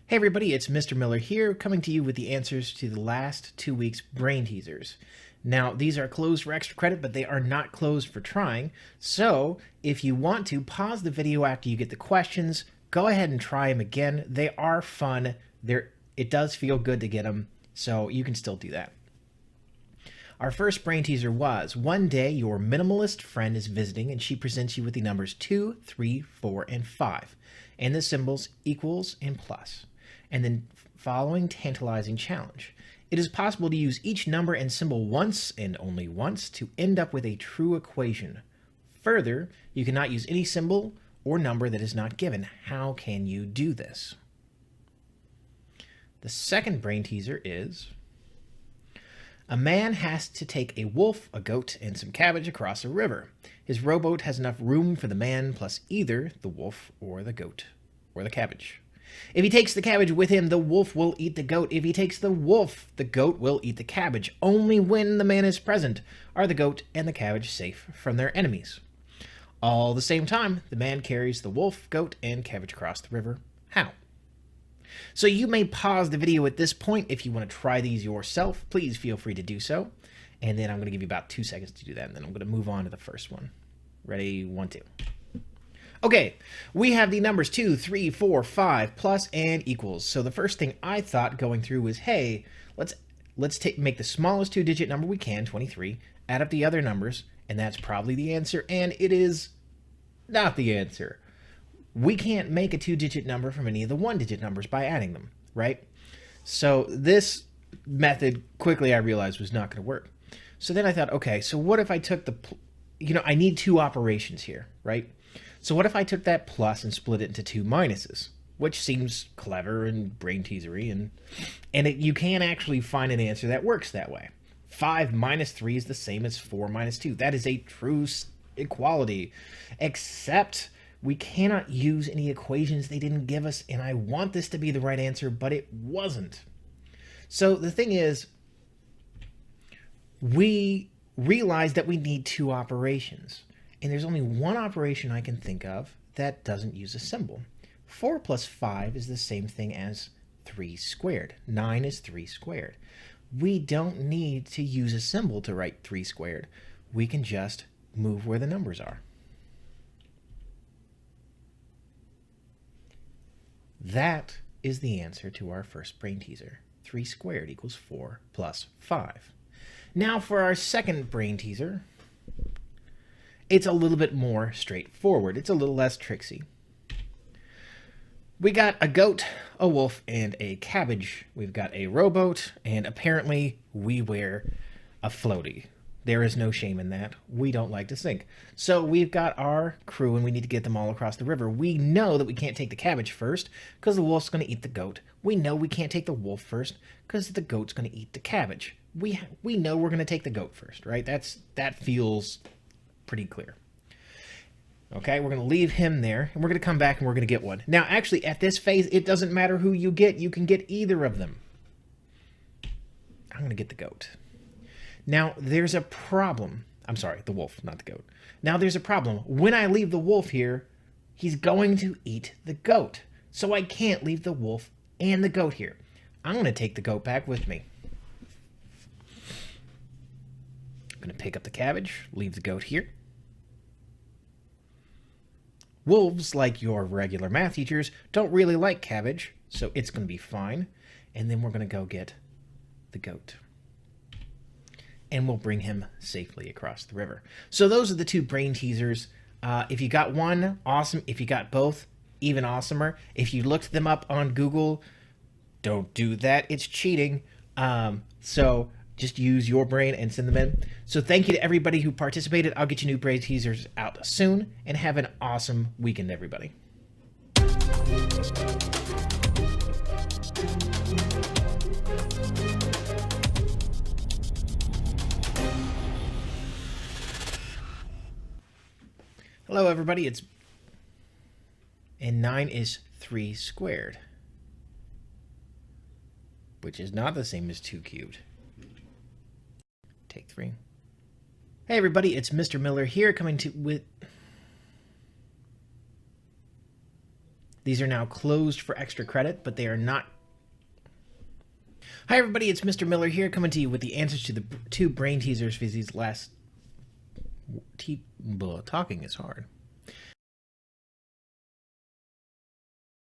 Hey everybody, it's Mr. Miller here, coming to you with the answers to the last 2 weeks' brain teasers. Now, these are closed for extra credit, but they are not closed for trying, so if you want to, pause the video after you get the questions, go ahead and try them again. They are fun. It does feel good to get them, so you can still do that. Our first brain teaser was, one day your minimalist friend is visiting and she presents you with the numbers 2, 3, 4, and 5, and the symbols equals and plus. And then following tantalizing challenge. It is possible to use each number and symbol once and only once to end up with a true equation. Further, you cannot use any symbol or number that is not given. How can you do this? The second brain teaser is, a man has to take a wolf, a goat, and some cabbage across a river. His rowboat has enough room for the man plus either the wolf or the goat or the cabbage. If he takes the cabbage with him, the wolf will eat the goat. If he takes the wolf, the goat will eat the cabbage. Only when the man is present are the goat and the cabbage safe from their enemies. All the same time, the man carries the wolf, goat, and cabbage across the river. How? So you may pause the video at this point if you want to try these yourself. Please feel free to do so. And then I'm going to give you about 2 seconds to do that, and then I'm going to move on to the first one. Ready? 1, 2. Okay, we have the numbers 2, 3, 4, 5, plus, and equals. So the first thing I thought going through was, hey, let's make the smallest 2-digit number we can, 23, add up the other numbers, and that's probably the answer, and it is not the answer. We can't make a 2-digit number from any of the 1-digit numbers by adding them, right? So this method, quickly I realized, was not going to work. So then I thought, okay, so what if I took I need 2 operations here, right? So what if I took that plus and split it into 2 minuses, which seems clever and brain teasery, and you can actually find an answer that works that way. 5 minus 3 is the same as 4 minus 2. That is a true equality, except we cannot use any equations they didn't give us, and I want this to be the right answer, but it wasn't. So the thing is, we realized that we need 2 operations. And there's only one operation I can think of that doesn't use a symbol. 4 plus 5 is the same thing as 3 squared. 9 is 3 squared. We don't need to use a symbol to write 3 squared. We can just move where the numbers are. That is the answer to our first brain teaser. 3 squared equals 4 plus 5. Now for our second brain teaser. It's a little bit more straightforward. It's a little less tricksy. We got a goat, a wolf, and a cabbage. We've got a rowboat, and apparently we wear a floaty. There is no shame in that. We don't like to sink. So we've got our crew, and we need to get them all across the river. We know that we can't take the cabbage first, because the wolf's going to eat the goat. We know we can't take the wolf first, because the goat's going to eat the cabbage. We know we're going to take the goat first, right? That feels pretty clear. Okay, we're going to leave him there, and we're going to come back and we're going to get one. Now, actually, at this phase, it doesn't matter who you get. You can get either of them. I'm going to get the goat. Now, there's a problem. I'm sorry, the wolf, not the goat. Now, there's a problem. When I leave the wolf here, he's going to eat the goat. So I can't leave the wolf and the goat here. I'm going to take the goat back with me. I'm going to pick up the cabbage, leave the goat here. Wolves, like your regular math teachers, don't really like cabbage, so it's going to be fine. And then we're going to go get the goat. And we'll bring him safely across the river. So those are the 2 brain teasers. If you got one, awesome. If you got both, even awesomer. If you looked them up on Google, don't do that. It's cheating. So just use your brain and send them in. So thank you to everybody who participated. I'll get you new brain teasers out soon. And have an awesome weekend, everybody. Hello, everybody. And 9 is 3 squared, which is not the same as 2 cubed. Take 3. Hey, everybody. It's Mr. Miller here, coming to with These are now closed for extra credit, but they are not. Hi everybody, it's Mr. Miller here, coming to you with the answers to the 2 brain teasers for these last... Talking is hard.